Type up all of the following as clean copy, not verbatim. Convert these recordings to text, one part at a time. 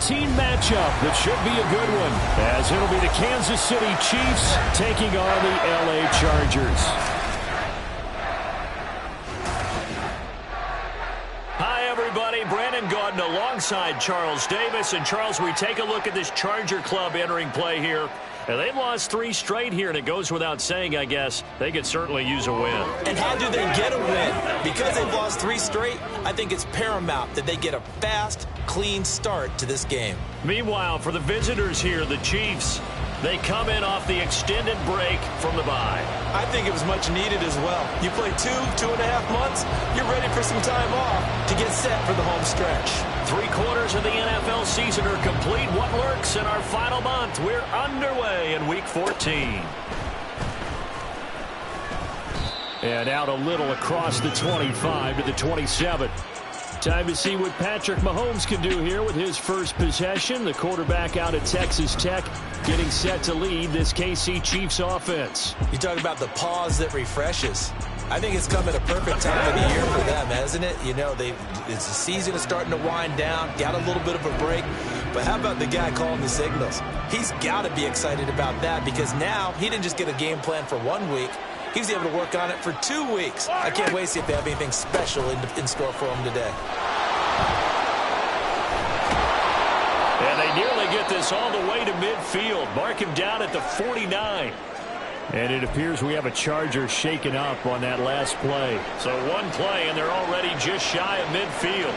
14 matchup that should be a good one, as it'll be the Kansas City Chiefs taking on the LA Chargers. Hi, everybody. Brandon Gaudin alongside Charles Davis. And, Charles, we take a look at this Charger club entering play here. And they've lost 3 straight here, and it goes without saying, I guess, they could certainly use a win. And how do they get a win? Because they've lost 3 straight, I think it's paramount that they get a fast, clean start to this game. Meanwhile, for the visitors here, the Chiefs, they come in off the extended break from the bye. I think it was much needed as well. You play 2.5 months, you're ready for some time off to get set for the home stretch. 3/4 of the NFL season are complete. What lurks in our final month? We're underway in Week 14. And out a little across the 25 to the 27. Time to see what Patrick Mahomes can do here with his first possession. The quarterback out at Texas Tech getting set to lead this KC Chiefs offense. You talk about the pause that refreshes. I think it's come at a perfect time of the year for them, hasn't it? You know, the season is starting to wind down, got a little bit of a break. But how about the guy calling the signals? He's got to be excited about that because now he didn't just get a game plan for 1 week. He was able to work on it for 2 weeks. I can't wait to see if they have anything special in store for him today. And they nearly get this all the way to midfield. Mark him down at the 49. And it appears we have a Charger shaken up on that last play. So 1 play, and they're already just shy of midfield.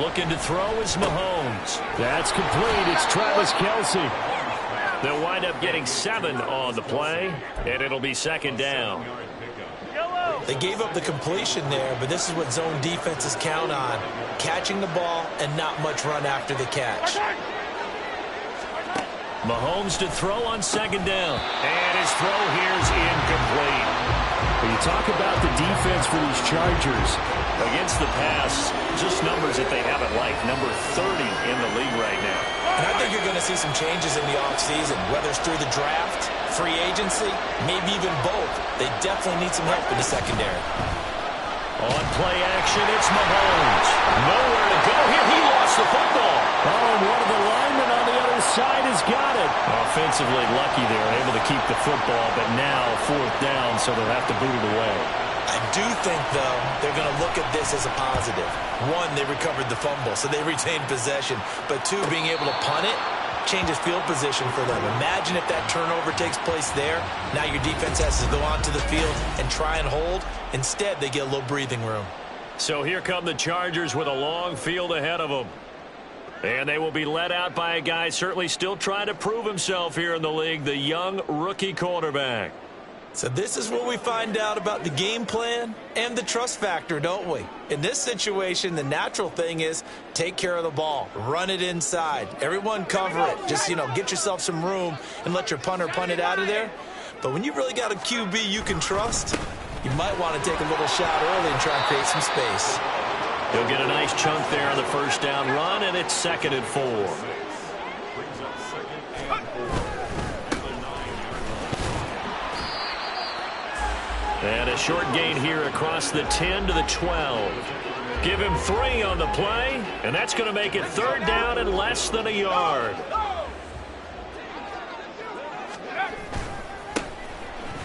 Looking to throw is Mahomes. That's complete. It's Travis Kelce. They'll wind up getting 7 on the play, and it'll be 2nd down. They gave up the completion there, but this is what zone defenses count on. Catching the ball and not much run after the catch. Mahomes to throw on 2nd down. And his throw here's incomplete. When you talk about the defense for these Chargers, against the pass, just numbers that they haven't liked. Number 30 in the league right now. And I think you're going to see some changes in the offseason, whether it's through the draft, free agency, maybe even both. They definitely need some help in the secondary. On play action, it's Mahomes. Nowhere to go here. He lost the football. Oh, and one of the linemen on the other side has got it. Offensively lucky there, able to keep the football, but now 4th down, so they'll have to boot it away. I do think, though, they're going to look at this as a positive. 1, they recovered the fumble, so they retained possession. But 2, being able to punt it changes field position for them. Imagine if that turnover takes place there. Now your defense has to go onto the field and try and hold. Instead, they get a little breathing room. So here come the Chargers with a long field ahead of them. And they will be led out by a guy certainly still trying to prove himself here in the league, the young rookie quarterback. So this is what we find out about the game plan and the trust factor, don't we? In this situation, the natural thing is take care of the ball, run it inside. Everyone cover it. Just, get yourself some room and let your punter punt it out of there. But when you really got a QB you can trust, you might want to take a little shot early and try and create some space. He'll get a nice chunk there on the 1st down run, and it's 2nd and 4. And a short gain here across the 10 to the 12. Give him 3 on the play, and that's going to make it 3rd down and less than a yard.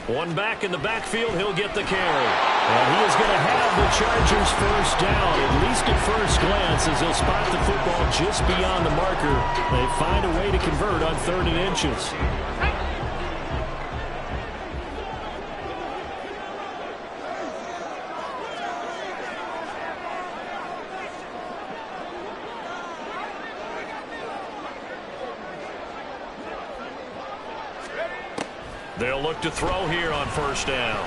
One back in the backfield, he'll get the carry. And he is going to have the Chargers 1st down, at least at first glance, as they'll spot the football just beyond the marker. They find a way to convert on 3rd and inches. They'll look to throw here on 1st down.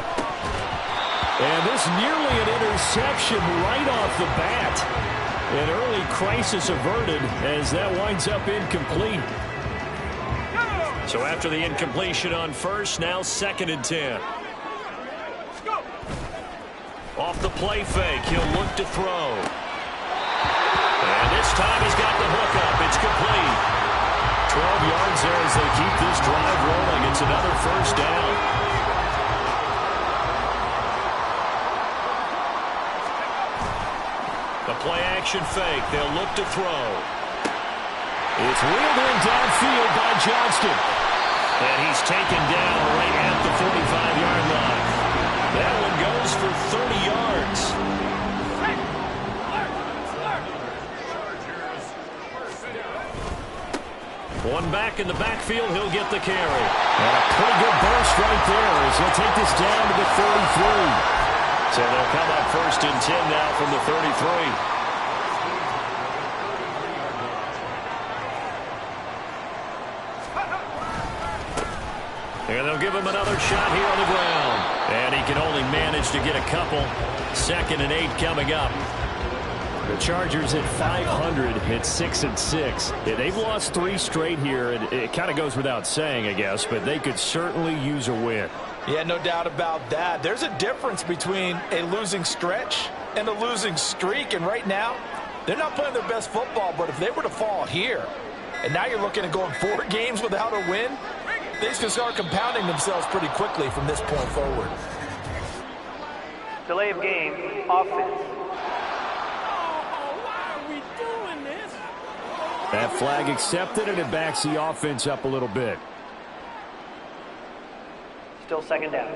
And this nearly an interception right off the bat. An early crisis averted as that winds up incomplete. So after the incompletion on 1st, now 2nd and 10. Off the play fake, he'll look to throw. And this time he's got the hook up. It's complete. 12 yards there as they keep this drive rolling. It's another 1st down. The play action fake. They'll look to throw. It's reeled in downfield by Johnston. And he's taken down right at the 45-yard line. That one goes for 30 yards. One back in the backfield, he'll get the carry. And a pretty good burst right there as he'll take this down to the 33. So they'll come up 1st and 10 now from the 33. And they'll give him another shot here on the ground. And he can only manage to get a couple. 2nd and 8 coming up. The Chargers at 500 at 6-6. Yeah, they've lost 3 straight here. And it kind of goes without saying, I guess, but they could certainly use a win. Yeah, no doubt about that. There's a difference between a losing stretch and a losing streak. And right now, they're not playing their best football. But if they were to fall here, and now you're looking at going 4 games without a win, things can start compounding themselves pretty quickly from this point forward. Delay of game, offense. That flag accepted, and it backs the offense up a little bit. Still 2nd down.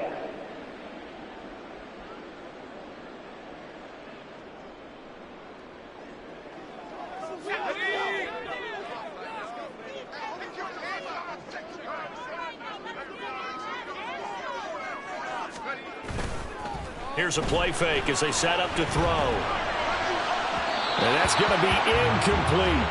Here's a play fake as they set up to throw. And that's going to be incomplete.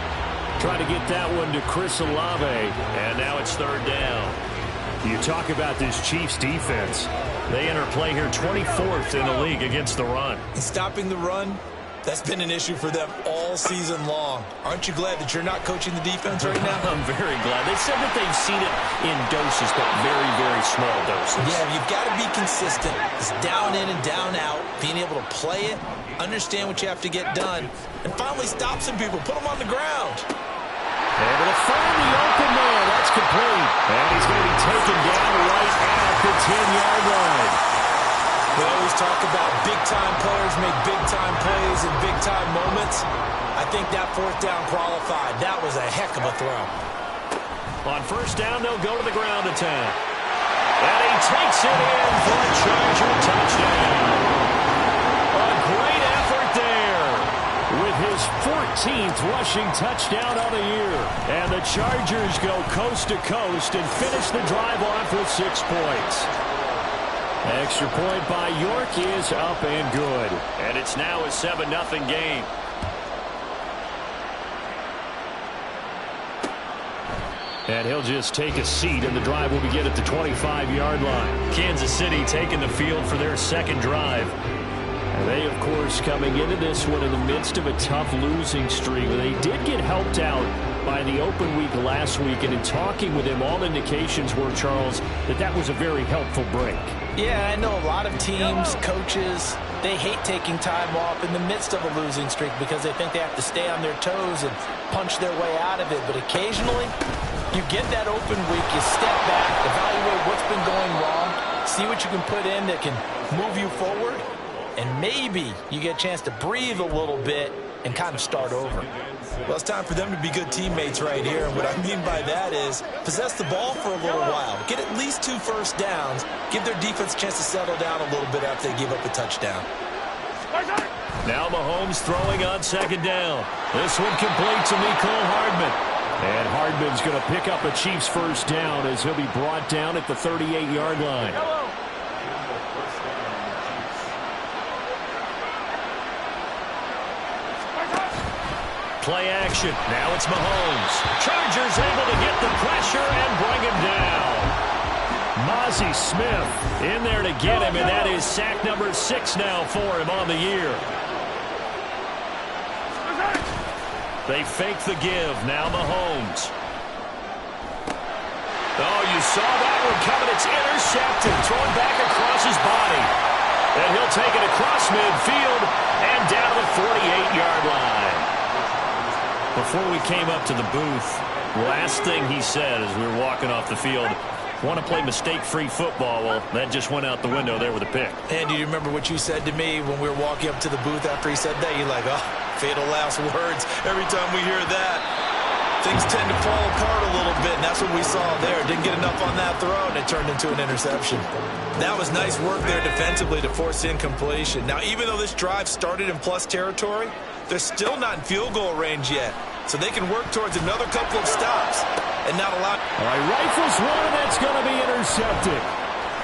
Trying to get that one to Chris Olave. And now it's 3rd down. You talk about this Chiefs defense. They enter play here 24th in the league against the run. And stopping the run, that's been an issue for them all season long. Aren't you glad that you're not coaching the defense right now? I'm very glad. They said that they've seen it in doses, but very, very small doses. Yeah, you've got to be consistent. It's down in and down out, being able to play it, understand what you have to get done, and finally stop some people, put them on the ground. Able to find the open man. That's complete. And he's going to be taken down right at the 10-yard line. We always talk about big-time players make big-time plays in big-time moments. I think that 4th down qualified. That was a heck of a throw. On 1st down, they'll go to the ground attack. And he takes it in for a Charger touchdown. A great effort there with his 14th rushing touchdown of the year. And the Chargers go coast to coast and finish the drive off with 6 points. Extra point by York is up and good. And it's now a 7-0 game. And he'll just take a seat, and the drive will begin at the 25-yard line. Kansas City taking the field for their 2nd drive. And they, of course, coming into this one in the midst of a tough losing streak. They did get helped out by the open week last week, and in talking with him, all indications were, Charles, that was a very helpful break. Yeah, I know a lot of teams, coaches, they hate taking time off in the midst of a losing streak because they think they have to stay on their toes and punch their way out of it. But occasionally, you get that open week, you step back, evaluate what's been going wrong, see what you can put in that can move you forward, and maybe you get a chance to breathe a little bit and kind of start over. Well, it's time for them to be good teammates right here. And what I mean by that is possess the ball for a little while. Get at least 2 first downs. Give their defense a chance to settle down a little bit after they give up a touchdown. Now Mahomes throwing on 2nd down. This one complete to Mecole Hardman. And Hardman's going to pick up a Chiefs 1st down as he'll be brought down at the 38-yard line. Play action. Now it's Mahomes. Chargers able to get the pressure and bring him down. Mozzie Smith in there to get him, and that is sack number 6 now for him on the year. They fake the give. Now Mahomes. Oh, you saw that one coming. It's intercepted. Thrown back across his body. And he'll take it across midfield and down to the 48-yard line. Before we came up to the booth, last thing he said as we were walking off the field, want to play mistake-free football. Well, that just went out the window there with a pick. And do you remember what you said to me when we were walking up to the booth after he said that? You're like, oh, Fatal last words every time we hear that. Things tend to fall apart a little bit, and that's what we saw there. Didn't get enough on that throw, and it turned into an interception. That was nice work there defensively to force incompletion. Now, even though this drive started in plus territory, they're still not in field goal range yet. So they can work towards another couple of stops and not allow... All right, rifles one, and that's going to be intercepted.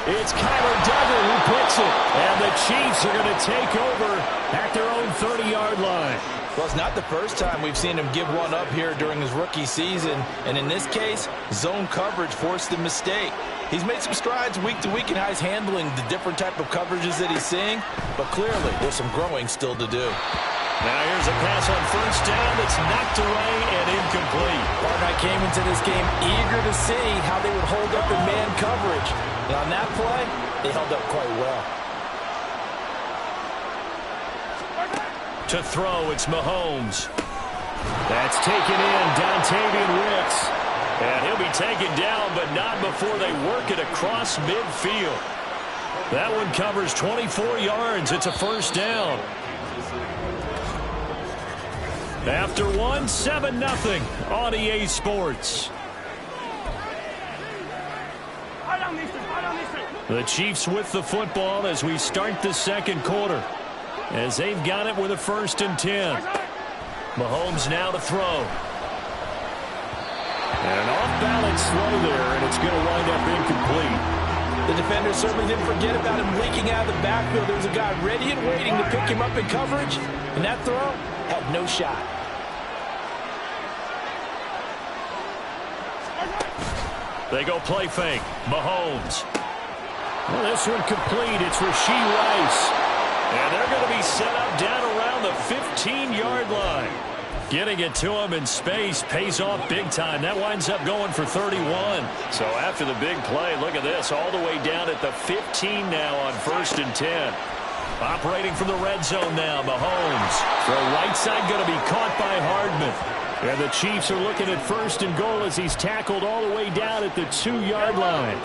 It's Kyler Duggar who picks it, and the Chiefs are going to take over at their own 30-yard line. Well, it's not the first time we've seen him give one up here during his rookie season. And in this case, zone coverage forced the mistake. He's made some strides week to week in how he's handling the different type of coverages that he's seeing. But clearly, there's some growing still to do. Now here's a pass on first down that's knocked away and incomplete. Partner, I came into this game eager to see how they would hold up in man coverage. And on that play, they held up quite well. To throw, it's Mahomes. That's taken in, Dontavian Wicks. And he'll be taken down, but not before they work it across midfield. That one covers 24 yards. It's a first down. After one, 7-0 on EA Sports. The Chiefs with the football as we start the second quarter, as they've got it with a 1st and 10. Mahomes now to throw. And an off-balance throw there, and it's going to wind up incomplete. The defender certainly didn't forget about him leaking out of the backfield. There was a guy ready and waiting to pick him up in coverage, and that throw had no shot. They go play fake. Mahomes. Well, this one complete. It's Rashee Rice. And they're going to be set up down around the 15-yard line. Getting it to him in space pays off big time. That winds up going for 31. So after the big play, look at this. All the way down at the 15 now on 1st and 10. Operating from the red zone now, Mahomes. The right side going to be caught by Hardman. And the Chiefs are looking at 1st and goal as he's tackled all the way down at the 2-yard line.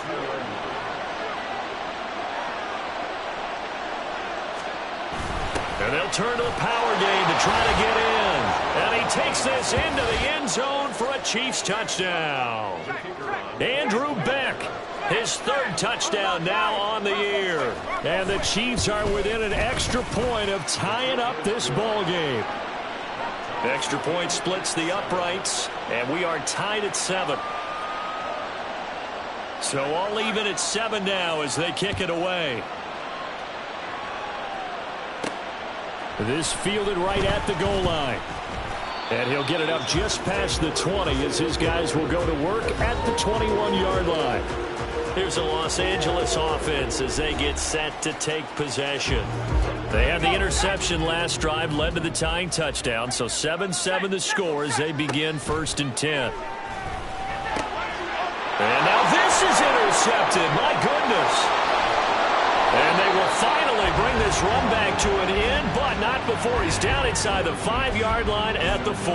And they'll turn to the power game to try to get in. And he takes this into the end zone for a Chiefs touchdown. Andrew Beck, his 3rd touchdown now on the year. And the Chiefs are within an extra point of tying up this ball game. Extra point splits the uprights, and we are tied at 7. So all even at 7 now as they kick it away. This fielded right at the goal line. And he'll get it up just past the 20 as his guys will go to work at the 21-yard line. Here's a Los Angeles offense as they get set to take possession. They had the interception last drive, led to the tying touchdown, so 7-7 the score as they begin 1st and 10. And now this is intercepted. My goodness. And they will finally bring this run back to an end, but not before he's down inside the 5-yard line at the 4.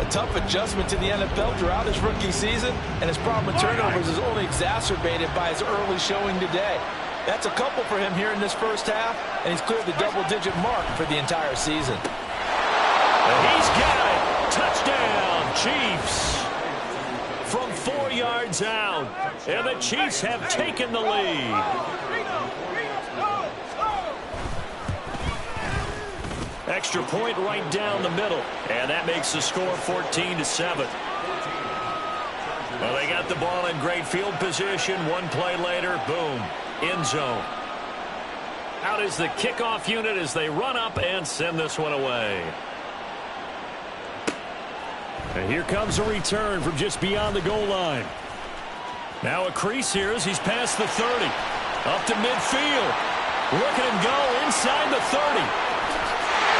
A tough adjustment to the NFL throughout his rookie season, and his problem with turnovers is only exacerbated by his early showing today. That's a couple for him here in this first half, and he's cleared the double-digit mark for the entire season. And he's got it. Touchdown, Chiefs. From 4 yards out, and the Chiefs have taken the lead. Extra point right down the middle, and that makes the score 14-7. Well, they got the ball in great field position. One play later, boom, end zone. Out is the kickoff unit as they run up and send this one away. And here comes a return from just beyond the goal line. Now a crease here as he's past the 30. Up to midfield. Look at him go inside the 30.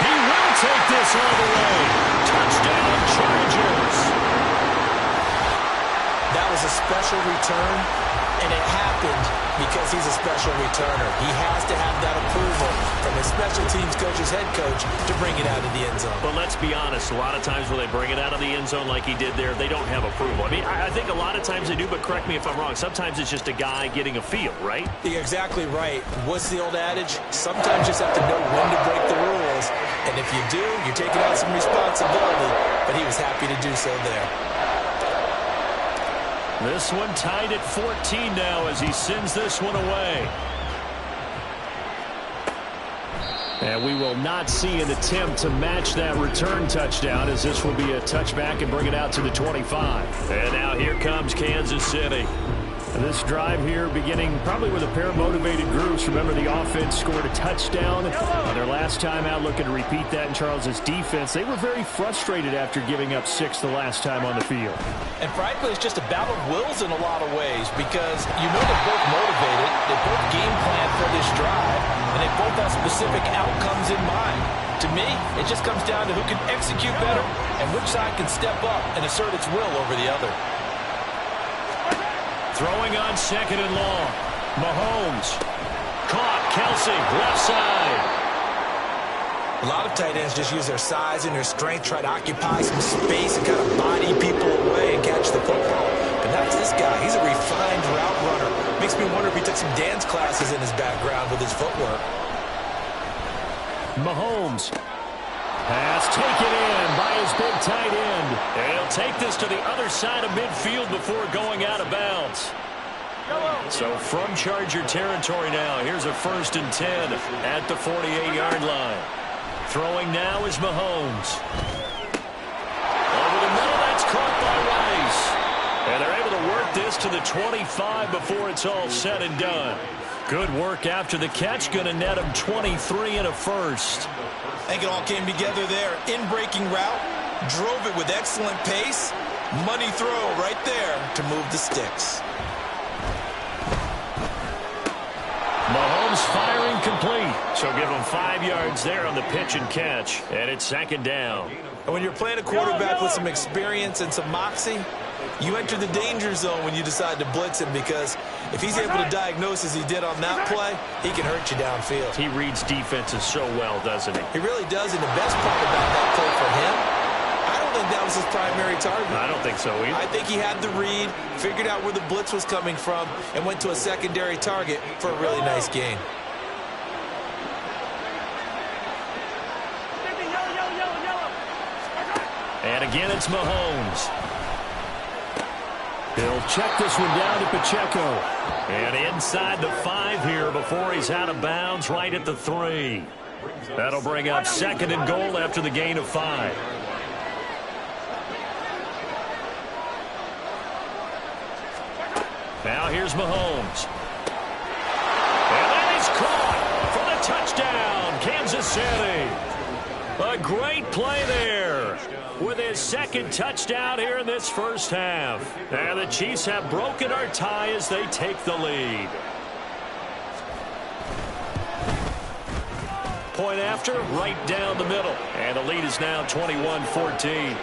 He will take this all the way. Touchdown, Chargers. That was a special return, and it happened because he's a special returner. He has to have that approval from his special teams coach's head coach to bring it out of the end zone. But let's be honest, a lot of times when they bring it out of the end zone like he did there, they don't have approval. I mean, I think a lot of times they do, but correct me if I'm wrong. Sometimes it's just a guy getting a feel, right? You're exactly right. What's the old adage? Sometimes you just have to know when to break the rules. those. And if you do, you're taking on some responsibility, but he was happy to do so there. This one tied at 14 now as he sends this one away. And we will not see an attempt to match that return touchdown, as this will be a touchback and bring it out to the 25. And now here comes Kansas City. And this drive here beginning probably with a pair of motivated groups. Remember, the offense scored a touchdown on their last time out, looking to repeat that in Charles's defense. They were very frustrated after giving up 6 the last time on the field. And frankly, it's just a battle of wills in a lot of ways, because you know they're both motivated, they both game plan for this drive, and they both have specific outcomes in mind. To me, it just comes down to who can execute better and which side can step up and assert its will over the other. Throwing on 2nd and long. Mahomes. Caught. Kelsey, left side. A lot of tight ends just use their size and their strength, try to occupy some space and kind of body people away and catch the football. But that's this guy. He's a refined route runner. Makes me wonder if he took some dance classes in his background with his footwork. Mahomes. Pass taken in by his big tight end. And he'll take this to the other side of midfield before going out of bounds. So from Charger territory now, here's a 1st and 10 at the 48-yard line. Throwing now is Mahomes. Over the middle, that's caught by Rice. And they're able to work this to the 25 before it's all said and done. Good work after the catch, going to net him 23 and a first. I think it all came together there. In-breaking route, drove it with excellent pace. Money throw right there to move the sticks. Mahomes firing complete. So give him 5 yards there on the pitch and catch. And it's 2nd down. And when you're playing a quarterback with some experience and some moxie, you enter the danger zone when you decide to blitz him, because if he's able to diagnose as he did on that play, he can hurt you downfield. He reads defenses so well, doesn't he? He really does, and the best part about that play for him, I don't think that was his primary target. I don't think so either. I think he had the read, figured out where the blitz was coming from, and went to a secondary target for a really nice gain. And again, it's Mahomes. He'll check this one down to Pacheco. And inside the 5 here before he's out of bounds, right at the 3. That'll bring up 2nd and goal after the gain of 5. Now here's Mahomes. And that is caught for the touchdown, Kansas City. A great play there with his 2nd touchdown here in this first half. And the Chiefs have broken our tie as they take the lead. Point after, right down the middle. And the lead is now 21-14.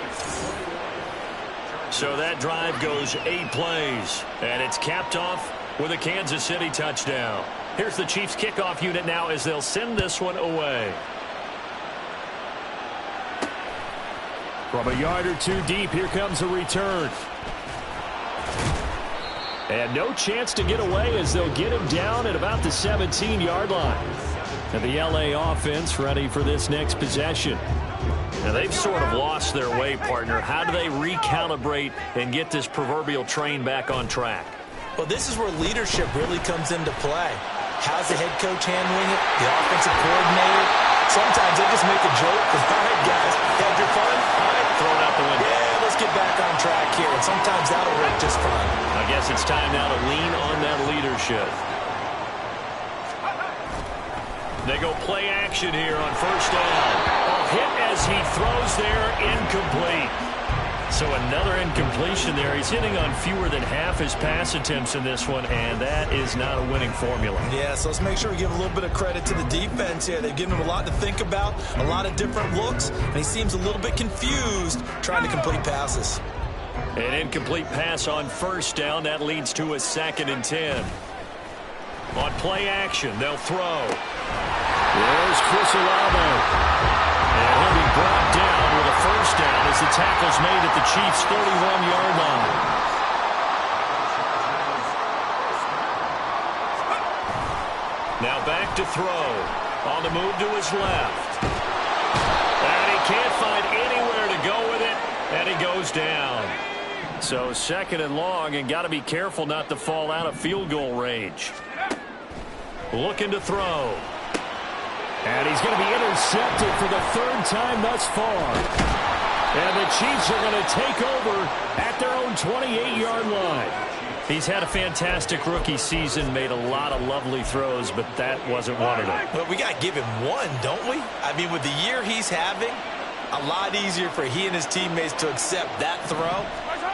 So that drive goes 8 plays. And it's capped off with a Kansas City touchdown. Here's the Chiefs kickoff unit now as they'll send this one away. From a yard or 2 deep, here comes a return. And no chance to get away as they'll get him down at about the 17-yard line. And the LA offense ready for this next possession. Now they've sort of lost their way, partner. How do they recalibrate and get this proverbial train back on track? Well, this is where leadership really comes into play. How's the head coach handling it? The offensive coordinator? Sometimes they just make a joke. All right, guys, had your fun? All right, Throw it out the window. yeah, let's get back on track here. And sometimes that'll work just fine. I guess it's time now to lean on that leadership. They go play action here on 1st down. A hit as he throws there, incomplete. So another incompletion there. He's hitting on fewer than half his pass attempts in this one, and that is not a winning formula. Yeah, so let's make sure we give a little bit of credit to the defense here. They've given him a lot to think about, a lot of different looks, and he seems a little bit confused trying to complete passes. An incomplete pass on 1st down. That leads to a 2nd and 10. On play action, they'll throw. There's Chris Olave. And he'll be brought down with a 1st down as the tackle's made at the Chiefs' 31-yard line. Now back to throw. On the move to his left. find anywhere to go with it, and he goes down. So 2nd and long, and got to be careful not to fall out of field goal range. Looking to throw. And he's going to be intercepted for the 3rd time thus far. And the Chiefs are going to take over at their own 28-yard line. He's had a fantastic rookie season, made a lot of lovely throws, but that wasn't one of them. Well, we got to give him one, don't we? I mean, with the year he's having, a lot easier for he and his teammates to accept that throw,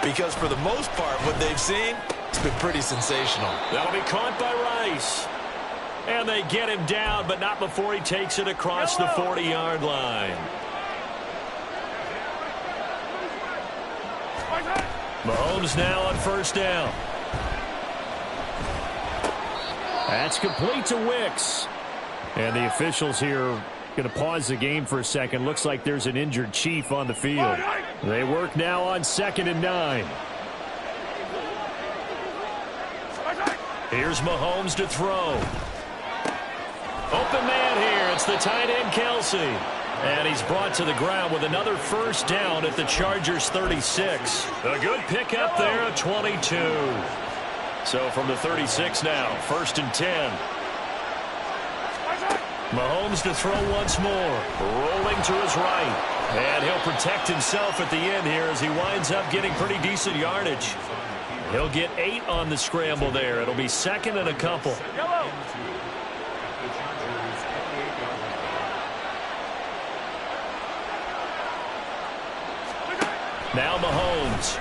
because for the most part, what they've seen, it's been pretty sensational. That'll be caught by Rice. And they get him down, but not before he takes it across the 40-yard line. Mahomes now on 1st down. That's complete to Wicks. And the officials here are going to pause the game for a second. Looks like there's an injured Chief on the field. They work now on 2nd and 9. Here's Mahomes to throw. Open man here. It's the tight end, Kelsey. And he's brought to the ground with another 1st down at the Chargers' 36. A good pickup there at 22. So from the 36 now, 1st and 10. Mahomes to throw once more. Rolling to his right. And he'll protect himself at the end here as he winds up getting pretty decent yardage. He'll get 8 on the scramble there. It'll be 2nd and a couple. Now Mahomes.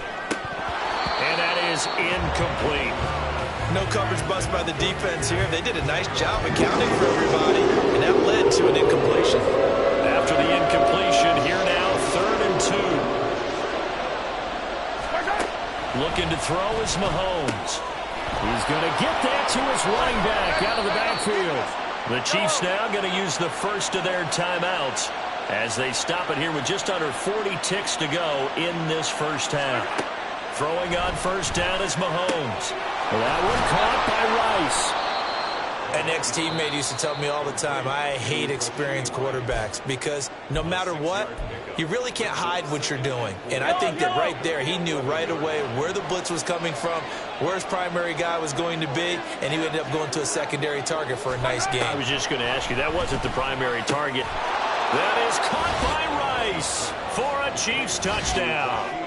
And that is incomplete. No coverage bust by the defense here. They did a nice job accounting for everybody, and that led to an incompletion. After the incompletion, here now, 3rd and 2. Looking to throw is Mahomes. He's going to get that to his running back out of the backfield. The Chiefs now going to use the first of their timeouts as they stop it here with just under 40 ticks to go in this 1st half. Throwing on 1st down is Mahomes. That one caught by Rice. An ex-teammate used to tell me all the time, I hate experienced quarterbacks because no matter what, you really can't hide what you're doing. And I think that right there, he knew right away where the blitz was coming from, where his primary guy was going to be, and he ended up going to a secondary target for a nice game. I was just going to ask you, that wasn't the primary target. That is caught by Rice for a Chiefs touchdown.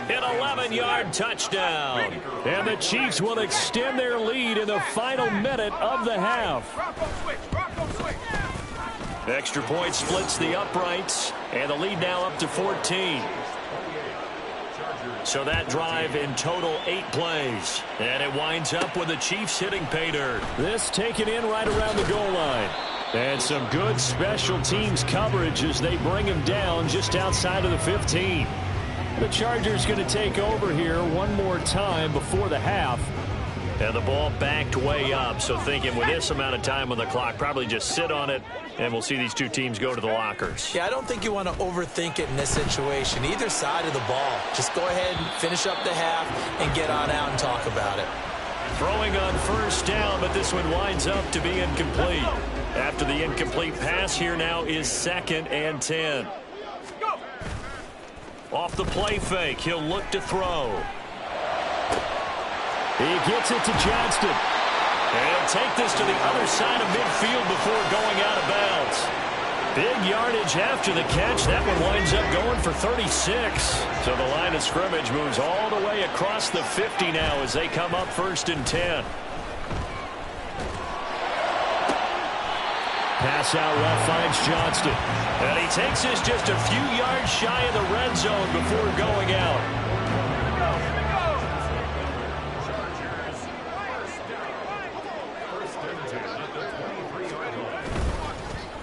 An 11-yard touchdown. And the Chiefs will extend their lead in the final minute of the half. Extra point splits the uprights, and the lead now up to 14. So that drive in total 8 plays. And it winds up with the Chiefs hitting pay dirt. This taken in right around the goal line. And some good special teams coverage as they bring him down just outside of the 15. The Chargers going to take over here one more time before the half. And the ball backed way up, so thinking with this amount of time on the clock, probably just sit on it, and we'll see these two teams go to the lockers. Yeah, I don't think you want to overthink it in this situation. Either side of the ball. Just go ahead and finish up the half and get on out and talk about it. Throwing on 1st down, but this one winds up to be incomplete. After the incomplete pass, here now is 2nd and 10. Off the play fake, he'll look to throw. He gets it to Johnston. And he'll take this to the other side of midfield before going out of bounds. Big yardage after the catch. That one winds up going for 36. So the line of scrimmage moves all the way across the 50 now as they come up 1st and 10. Pass out left finds Johnston. And he takes this just a few yards shy of the red zone before going out.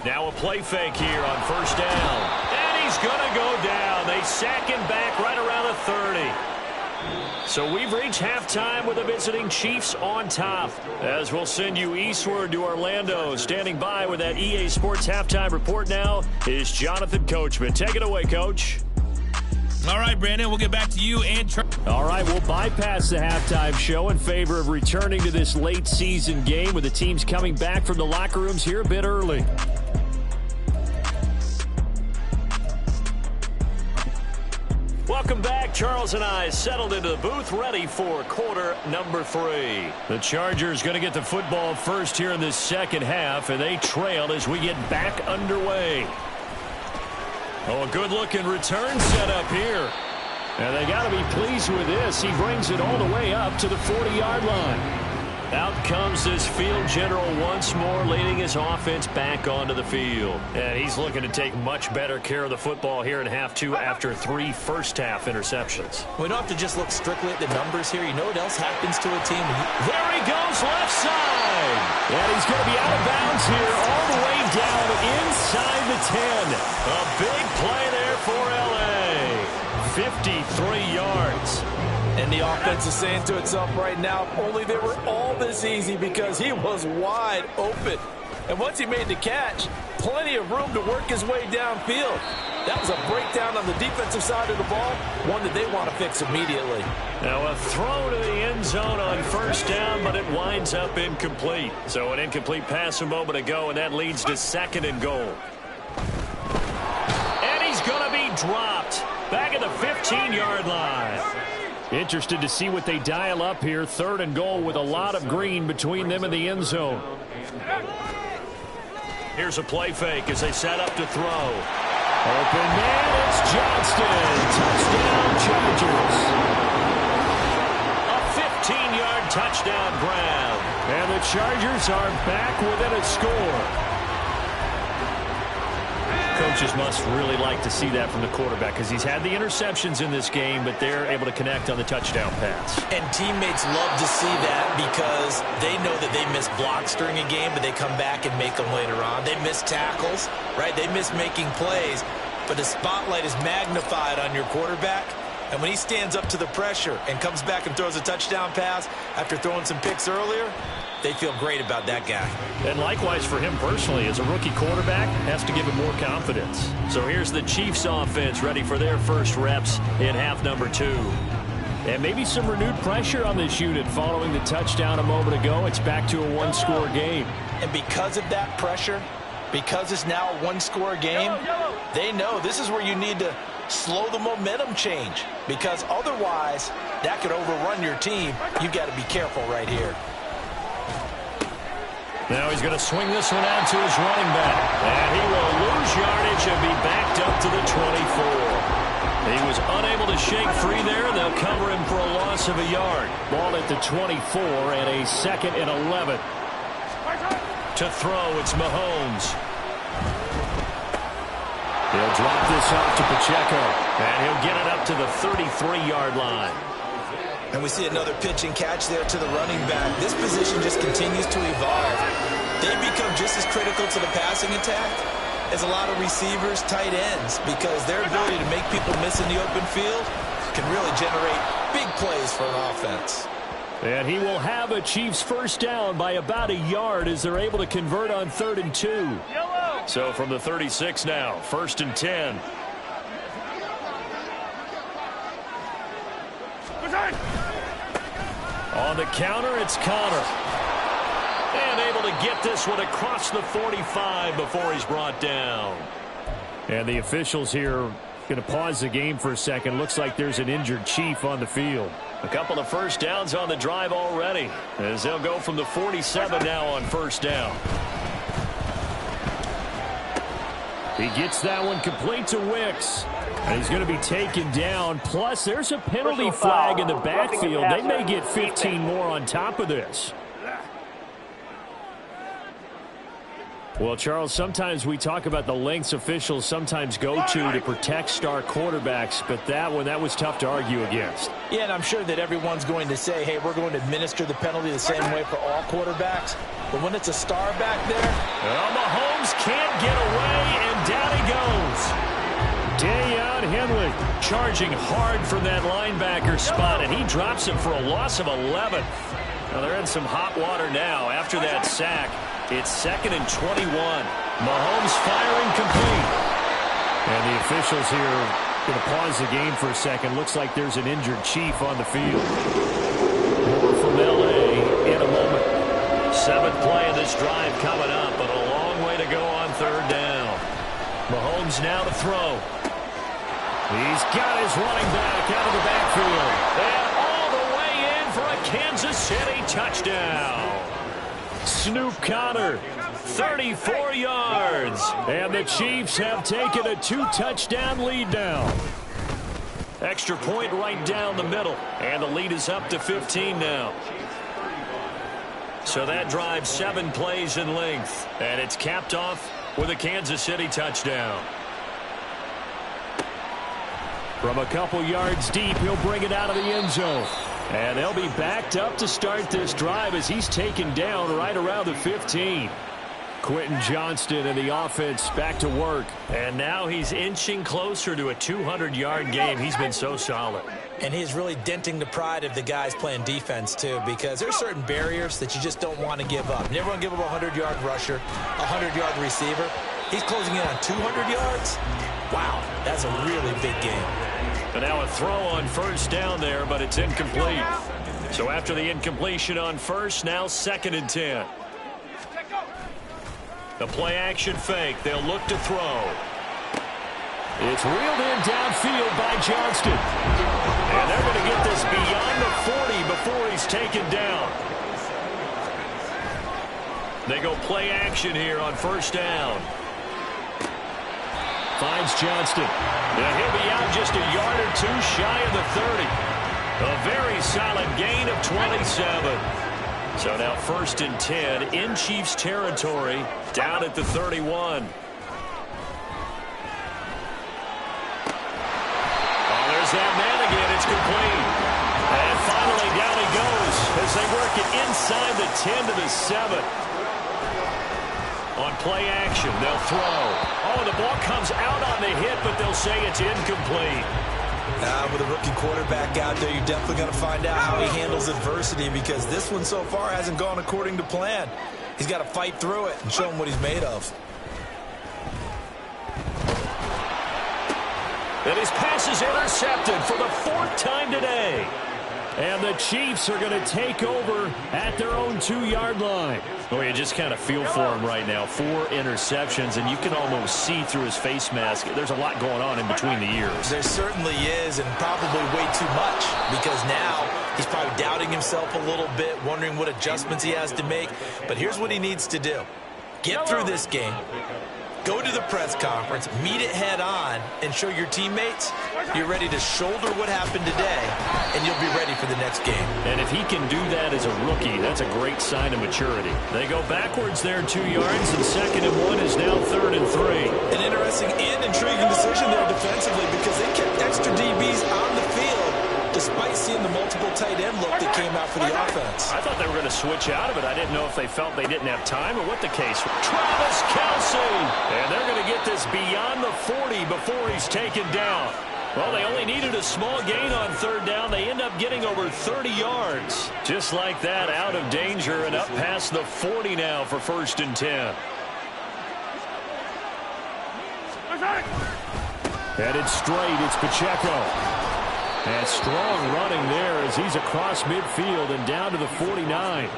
Now a play fake here on 1st down. And he's going to go down. They sack him back right around the 30. So we've reached halftime with the visiting Chiefs on top. As we'll send you eastward to Orlando. Standing by with that EA Sports halftime report now is Jonathan Coachman. Take it away, Coach. All right, Brandon, we'll get back to you and all right, we'll bypass the halftime show in favor of returning to this late season game with the teams coming back from the locker rooms here a bit early. Welcome back. Charles and I settled into the booth, ready for quarter number 3. The Chargers going to get the football first here in this second half, and they trail as we get back underway. Oh, a good-looking return set up here. And they got to be pleased with this. He brings it all the way up to the 40-yard line. Out comes this field general once more, leading his offense back onto the field. And he's looking to take much better care of the football here in half 2 after 3 first-half interceptions. We don't have to just look strictly at the numbers here. You know what else happens to a team? There he goes, left side. And he's going to be out of bounds here all the way down inside the 10. A big play there for L.A. 53 yards. And the offense is saying to itself right now, only they were all this easy because he was wide open. And once he made the catch, plenty of room to work his way downfield. That was a breakdown on the defensive side of the ball, one that they want to fix immediately. Now a throw to the end zone on first down, but it winds up incomplete. So an incomplete pass a moment ago, and that leads to 2nd and goal. And he's going to be dropped back at the 15-yard line. Interested to see what they dial up here. 3rd and goal with a lot of green between them and the end zone. Here's a play fake as they set up to throw. Open man, it's Johnston. Touchdown, Chargers. A 15-yard touchdown grab. And the Chargers are back within a score. Coaches must really like to see that from the quarterback because he's had the interceptions in this game, but they're able to connect on the touchdown pass. And teammates love to see that because they know that they miss blocks during a game, but they come back and make them later on. They miss tackles, right? They miss making plays, but the spotlight is magnified on your quarterback. And when he stands up to the pressure and comes back and throws a touchdown pass after throwing some picks earlier, they feel great about that guy. And likewise for him personally, as a rookie quarterback, has to give him more confidence. So here's the Chiefs offense ready for their first reps in half number 2. And maybe some renewed pressure on this unit following the touchdown a moment ago. It's back to a one-score game. And because of that pressure, because it's now a one-score game, they know this is where you need to slow the momentum change, because otherwise that could overrun your team. You've got to be careful right here. Now he's going to swing this one out to his running back. And he will lose yardage and be backed up to the 24. He was unable to shake free there. They'll cover him for a loss of a yard. Ball at the 24 and a 2nd and 11. To throw, it's Mahomes. He'll drop this off to Pacheco. And he'll get it up to the 33-yard line. And we see another pitch and catch there to the running back. This position just continues to evolve. They become just as critical to the passing attack as a lot of receivers, tight ends, because their ability to make people miss in the open field can really generate big plays for an offense. And he will have a Chiefs first down by about a yard as they're able to convert on 3rd and 2. So from the 36 now, 1st and 10. On the counter, it's Connor. And able to get this one across the 45 before he's brought down. And the officials here going to pause the game for a second. Looks like there's an injured Chief on the field. A couple of first downs on the drive already, as they'll go from the 47 now on first down. He gets that one complete to Wicks. And he's going to be taken down. Plus, there's a penalty flag in the backfield. They may get 15 more on top of this. Well, Charles, sometimes we talk about the lengths officials sometimes go to protect star quarterbacks, but that was tough to argue against. Yeah, and I'm sure that everyone's going to say, hey, we're going to administer the penalty the same way for all quarterbacks. But when it's a star back there, well, Mahomes can't get away, and down he goes. Deion Henley charging hard from that linebacker spot, and he drops him for a loss of 11. Now they're in some hot water now after that sack. It's 2nd and 21. Mahomes firing complete. And the officials here going to pause the game for a second. Looks like there's an injured Chief on the field. More from L.A. in a moment. 7th play of this drive coming up, but a long way to go on 3rd down. Mahomes now to throw. He's got his running back out of the backfield. And all the way in for a Kansas City touchdown. Snoop Conner, 34 yards. And the Chiefs have taken a 2-touchdown lead now. Extra point right down the middle. And the lead is up to 15 now. So that drives 7 plays in length. And it's capped off with a Kansas City touchdown. From a couple yards deep, he'll bring it out of the end zone. And they'll be backed up to start this drive as he's taken down right around the 15. Quentin Johnston and the offense back to work. And now he's inching closer to a 200-yard game. He's been so solid. And he's really denting the pride of the guys playing defense, too, because there's certain barriers that you just don't want to give up. You never want to give up a 100-yard rusher, a 100-yard receiver. He's closing in on 200 yards. Wow, that's a really big game. And now a throw on first down there, but it's incomplete. So after the incompletion on first, now 2nd and 10. The play-action fake. They'll look to throw. It's reeled in downfield by Johnston. And they're going to get this beyond the 40 before he's taken down. They go play-action here on first down. Finds Johnston. And he'll be out just a yard or 2 shy of the 30. A very solid gain of 27. So now 1st and 10 in Chiefs territory, down at the 31. Oh, there's that man again. It's complete. And finally down he goes as they work it inside the 10 to the 7. On play action, they'll throw. Oh, the ball comes out on the hit, but they'll say it's incomplete. With a rookie quarterback out there, you're definitely going to find out how he handles adversity, because this one so far hasn't gone according to plan. He's got to fight through it and show him what he's made of. And his pass is intercepted for the 4th time today. And the Chiefs are going to take over at their own 2-yard line. Well, you just kind of feel for him right now. 4 interceptions, and you can almost see through his face mask. There's a lot going on in between the ears. There certainly is, and probably way too much, because now he's probably doubting himself a little bit, wondering what adjustments he has to make. But here's what he needs to do. Get through this game. Go to the press conference, meet it head on, and show your teammates you're ready to shoulder what happened today, and you'll be ready for the next game. And if he can do that as a rookie, that's a great sign of maturity. They go backwards there 2 yards, and 2nd and 1 is now 3rd and 3. An interesting and intriguing decision there defensively, because they kept extra DBs on the field despite seeing the multiple tight end look that came out for the offense. I thought they were going to switch out of it. I didn't know if they felt they didn't have time or what the case was. Travis Kelce! And they're going to get this beyond the 40 before he's taken down. Well, they only needed a small gain on 3rd down. They end up getting over 30 yards. Just like that, out of danger and up past the 40 now for 1st and 10. Headed straight, it's Pacheco. And strong running there as he's across midfield and down to the 49.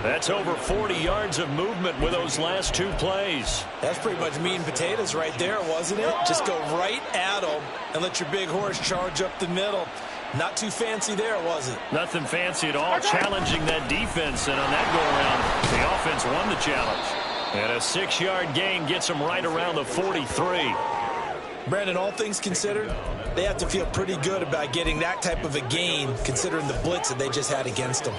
That's over 40 yards of movement with those last 2 plays. That's pretty much meat and potatoes right there, wasn't it? Just go right at them and let your big horse charge up the middle. Not too fancy there, was it? Nothing fancy at all. Challenging that defense, and on that go-around, the offense won the challenge. And a 6-yard gain gets them right around the 43. Brandon, all things considered, they have to feel pretty good about getting that type of a gain, considering the blitz that they just had against them.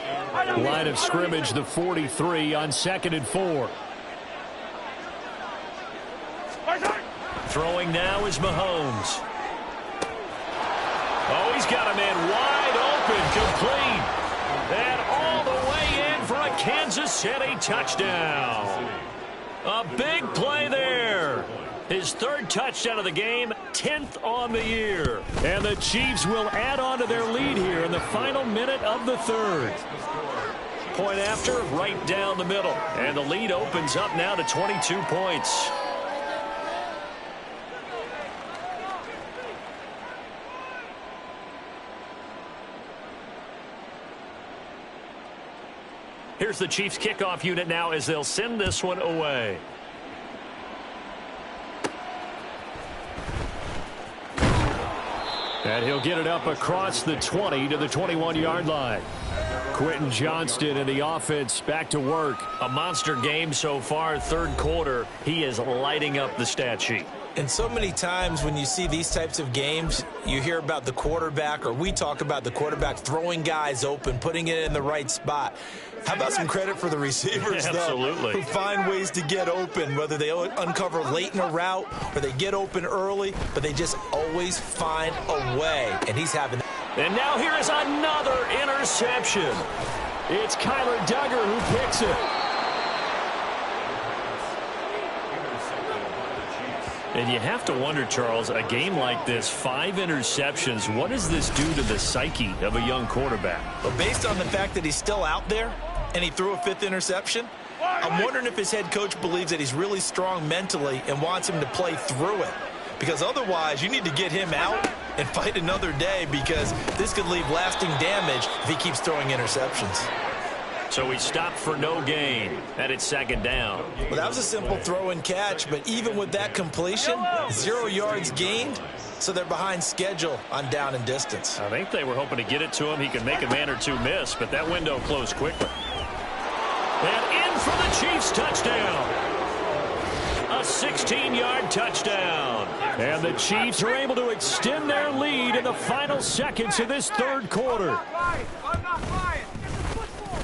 Line of scrimmage, the 43 on 2nd and 4. Throwing now is Mahomes. Oh, he's got a man wide open, complete. And all the way in for a Kansas City touchdown. A big play there. His 3rd touchdown of the game, 10th on the year. And the Chiefs will add on to their lead here in the final minute of the 3rd. Point after, right down the middle. And the lead opens up now to 22 points. Here's the Chiefs kickoff unit now as they'll send this one away. And he'll get it up across the 20 to the 21-yard line. Quentin Johnston and the offense back to work. A monster game so far, third quarter. He is lighting up the stat sheet. And so many times when you see these types of games, you hear about the quarterback, or we talk about the quarterback throwing guys open, putting it in the right spot. How about some credit for the receivers, Absolutely. though, who find ways to get open, whether they uncover late in a route or they get open early, but they just always find a way, and he's having. And now here is another interception. It's Kyler Duggar who picks it. And you have to wonder, Charles, a game like this, 5 interceptions, what does this do to the psyche of a young quarterback? But based on the fact that he's still out there and he threw a 5th interception, I'm wondering if his head coach believes that he's really strong mentally and wants him to play through it. Because otherwise, you need to get him out and fight another day, because this could leave lasting damage if he keeps throwing interceptions. So he stopped for no gain, and it's second down. Well, that was a simple throw and catch, but even with that completion, 0 yards gained, so they're behind schedule on down and distance. I think they were hoping to get it to him. He could make a man or two miss, but that window closed quickly. And in for the Chiefs touchdown. A 16-yard touchdown. And the Chiefs are able to extend their lead in the final seconds of this third quarter.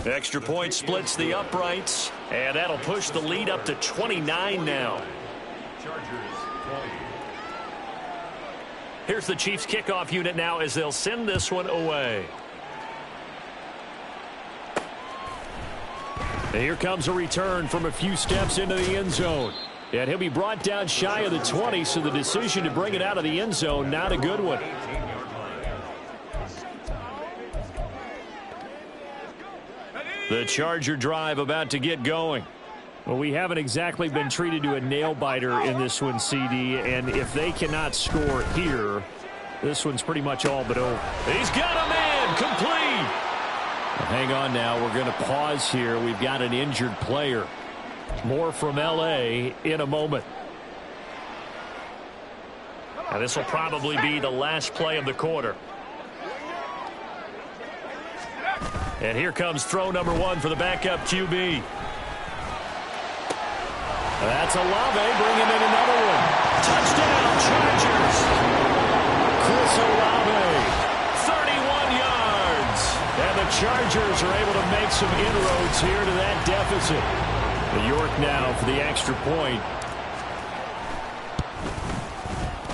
Extra point splits the uprights, and that'll push the lead up to 29 now. Here's the Chiefs kickoff unit now as they'll send this one away. And here comes a return from a few steps into the end zone. And he'll be brought down shy of the 20, so the decision to bring it out of the end zone, not a good one. The Charger drive about to get going. Well, we haven't exactly been treated to a nail-biter in this one, CD, and if they cannot score here, this one's pretty much all but over. He's got a man, complete. Well, hang on now, we're going to pause here. We've got an injured player. More from L.A. in a moment. Now, this will probably be the last play of the quarter. And here comes throw number 1 for the backup QB. That's Olave bringing in another one. Touchdown, Chargers. Chris Olave, 31 yards. And the Chargers are able to make some inroads here to that deficit. New York now for the extra point.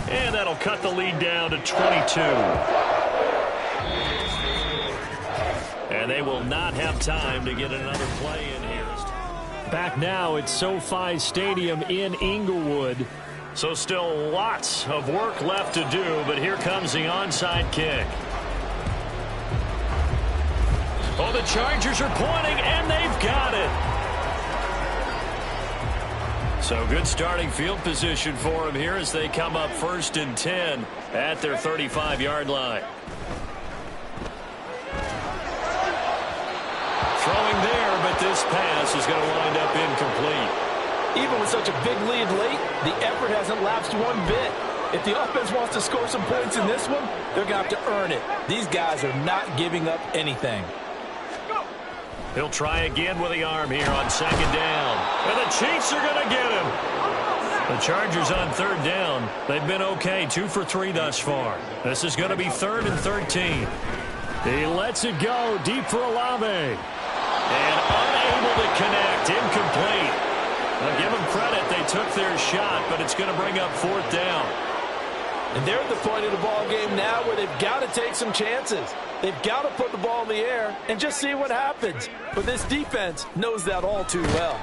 And that'll cut the lead down to 22. And they will not have time to get another play in here. Back now at SoFi Stadium in Inglewood. So still lots of work left to do, but here comes the onside kick. Oh, the Chargers are pointing, and they've got it. So good starting field position for them here as they come up 1st and 10 at their 35-yard line. Throwing there, but this pass is going to wind up incomplete. Even with such a big lead late, the effort hasn't lapsed one bit. If the offense wants to score some points in this one, they're going to have to earn it. These guys are not giving up anything. He'll try again with the arm here on 2nd down. And the Chiefs are going to get him. The Chargers on 3rd down. They've been okay, 2 for 3 thus far. This is going to be 3rd and 13. He lets it go deep for Olave. And unable to connect, incomplete. I'll give them credit, they took their shot, but it's going to bring up 4th down. And they're at the point of the ball game now where they've got to take some chances. They've got to put the ball in the air and just see what happens. But this defense knows that all too well.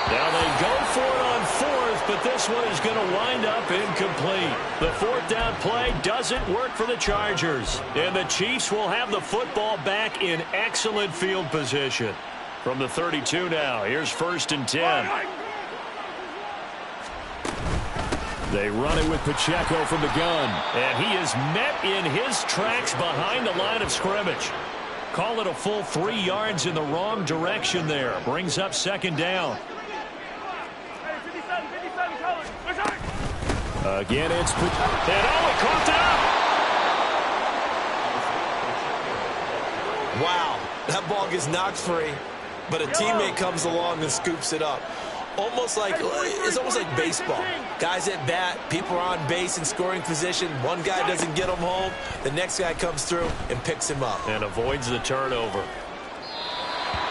Now they go for it on 4th, but this one is going to wind up incomplete. The 4th down play doesn't work for the Chargers. And the Chiefs will have the football back in excellent field position. From the 32 now, here's 1st and 10. They run it with Pacheco from the gun. And he is met in his tracks behind the line of scrimmage. Call it a full 3 yards in the wrong direction there. Brings up 2nd down. Again, it's And he caught it up. Wow, that ball gets knocked free, but a teammate comes along and scoops it up. It's almost like baseball. Guys at bat, people are on base in scoring position. One guy doesn't get him home. The next guy comes through and picks him up. And avoids the turnover.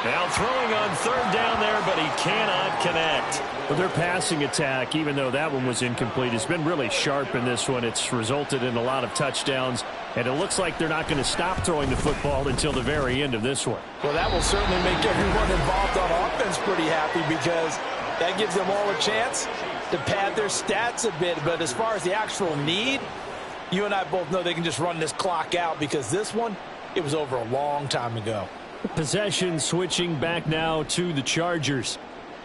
Now throwing on third down there, but he cannot connect. Well, their passing attack, even though that one was incomplete, has been really sharp in this one. It's resulted in a lot of touchdowns, and it looks like they're not going to stop throwing the football until the very end of this one. Well, that will certainly make everyone involved on offense pretty happy because that gives them all a chance to pad their stats a bit. But as far as the actual need, you and I both know they can just run this clock out because this one, it was over a long time ago. Possession switching back now to the Chargers.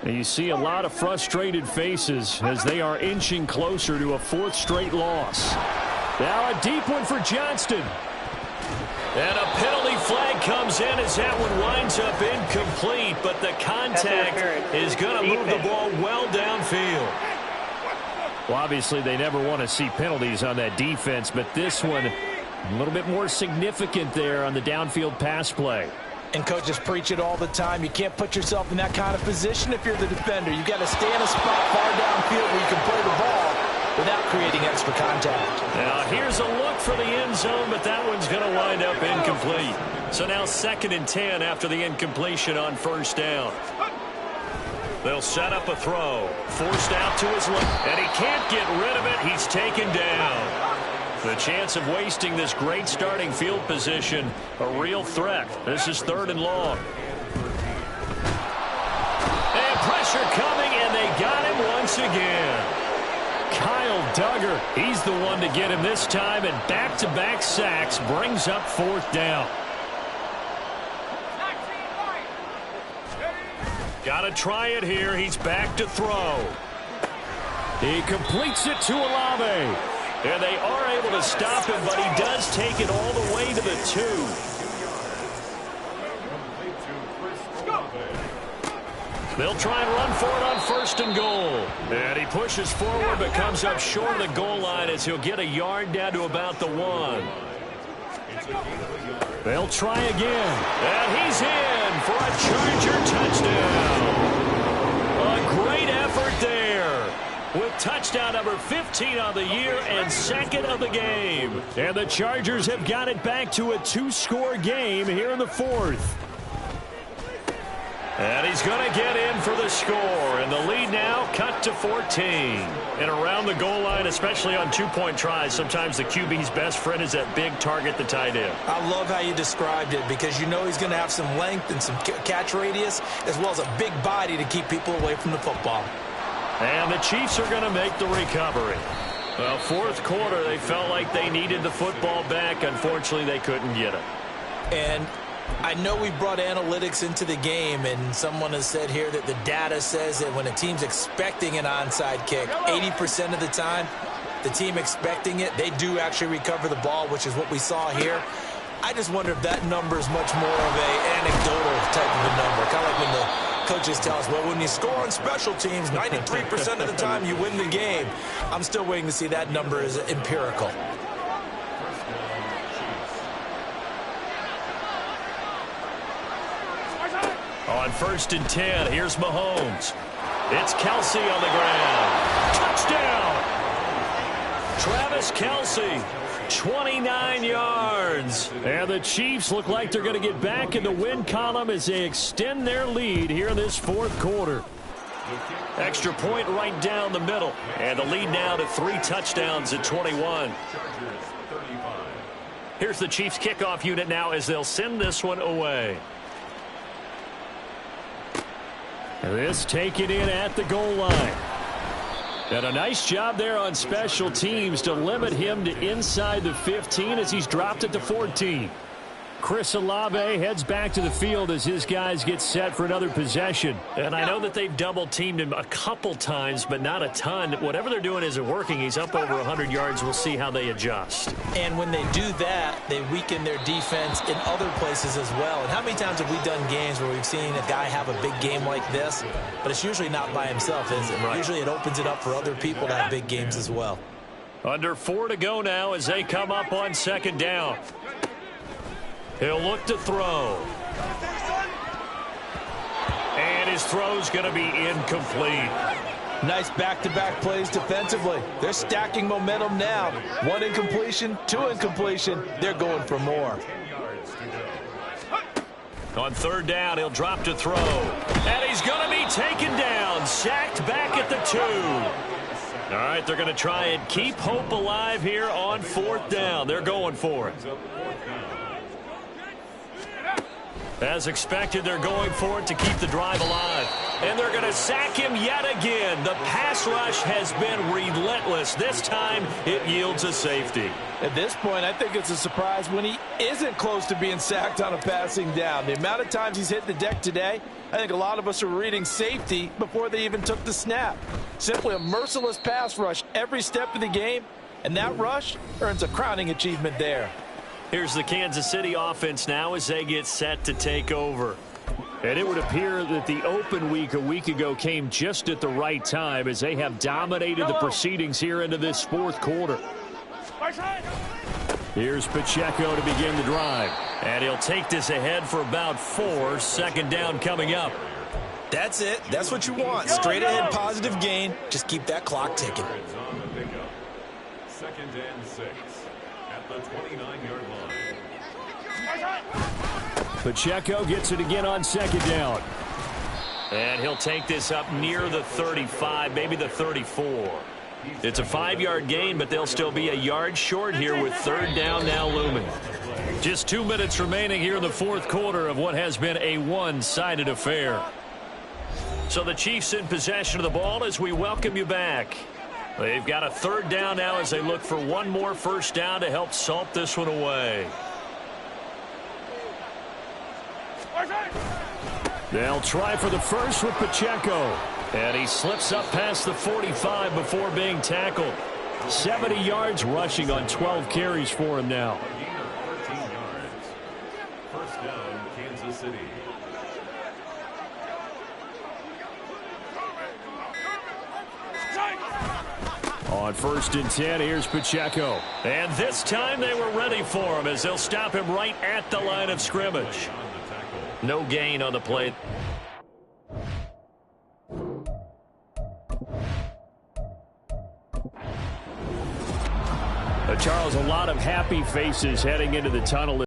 And you see a lot of frustrated faces as they are inching closer to a fourth straight loss. Now a deep one for Johnston. And a penalty flag comes in as that one winds up incomplete, but the contact is going to move the ball well downfield. Well, obviously they never want to see penalties on that defense, but this one a little bit more significant there on the downfield pass play. And coaches preach it all the time. You can't put yourself in that kind of position if you're the defender. You've got to stay in a spot far downfield where you can play the ball without creating extra contact. Now here's a look for the end zone, but that one's going to wind up incomplete. So now 2nd and 10 after the incompletion on first down. They'll set up a throw. Forced out to his left, and he can't get rid of it. He's taken down. The chance of wasting this great starting field position, a real threat. This is 3rd and long. And pressure coming, and they got him once again. Kyle Duggar, he's the one to get him this time, and back-to-back sacks brings up 4th down. Got to try it here. He's back to throw. He completes it to Olave. And they are able to stop him, but he does take it all the way to the 2. They'll try and run for it on 1st and goal. And he pushes forward but comes up short of the goal line as he'll get a yard down to about the 1. They'll try again. And he's in for a Charger touchdown. A great effort there, with touchdown number 15 on the year and 2nd of the game. And the Chargers have got it back to a 2-score game here in the 4th. And he's going to get in for the score. And the lead now cut to 14. And around the goal line, especially on 2-point tries, sometimes the QB's best friend is that big target, the tight end. I love how you described it because you know he's going to have some length and some catch radius as well as a big body to keep people away from the football. And the Chiefs are going to make the recovery. Well, 4th quarter, they felt like they needed the football back. Unfortunately, they couldn't get it. And I know we brought analytics into the game, and someone has said here that the data says that when a team's expecting an onside kick, 80% of the time, the team expecting it, they do actually recover the ball, which is what we saw here. I just wonder if that number is much more of an anecdotal type of a number, kind of like when the coaches tell us, well, when you score on special teams, 93% of the time you win the game. I'm still waiting to see that number is empirical. On 1st and 10, here's Mahomes. It's Kelsey on the ground. Touchdown! Travis Kelsey, 29 yards. And the Chiefs look like they're going to get back in the win column as they extend their lead here in this 4th quarter. Extra point right down the middle. And the lead now to 3 touchdowns at 21. Here's the Chiefs kickoff unit now as they'll send this one away. This taken in at the goal line. And a nice job there on special teams to limit him to inside the 15 as he's dropped it to 14. Chris Olave heads back to the field as his guys get set for another possession. And I know that they've double-teamed him a couple times, but not a ton. Whatever they're doing isn't working. He's up over 100 yards. We'll see how they adjust. And when they do that, they weaken their defense in other places as well. And how many times have we done games where we've seen a guy have a big game like this, but it's usually not by himself, is it? Right. Usually it opens it up for other people to have big games as well. Under 4 to go now as they come up on 2nd down. He'll look to throw. And his throw's going to be incomplete. Nice back-to-back plays defensively. They're stacking momentum now. 1 incompletion, 2 incompletion. They're going for more. On 3rd down, he'll drop to throw. And he's going to be taken down. Sacked back at the 2. All right, they're going to try and keep hope alive here on 4th down. They're going for it. As expected, they're going for it to keep the drive alive. And they're going to sack him yet again. The pass rush has been relentless. This time, it yields a safety. At this point, I think it's a surprise when he isn't close to being sacked on a passing down. The amount of times he's hit the deck today, I think a lot of us are reading safety before they even took the snap. Simply a merciless pass rush every step of the game, and that rush earns a crowning achievement there. Here's the Kansas City offense now as they get set to take over. And it would appear that the open week a week ago came just at the right time as they have dominated the proceedings here into this 4th quarter. Here's Pacheco to begin the drive. And he'll take this ahead for about 4. 2nd down coming up. That's it. That's what you want. Straight ahead positive gain. Just keep that clock ticking. 2nd and 6 at the 29-yard line. Pacheco gets it again on 2nd down. And he'll take this up near the 35, maybe the 34. It's a 5-yard gain, but they'll still be a yard short here with 3rd down now looming. Just 2 minutes remaining here in the 4th quarter of what has been a one-sided affair. So the Chiefs in possession of the ball as we welcome you back. They've got a 3rd down now as they look for one more 1st down to help salt this one away. They'll try for the first with Pacheco. And he slips up past the 45 before being tackled. 70 yards rushing on 12 carries for him now. 14 yards. 1st down, Kansas City. On 1st and 10, here's Pacheco. And this time they were ready for him as they'll stop him right at the line of scrimmage. No gain on the play. Charles, a lot of happy faces heading into the tunnel.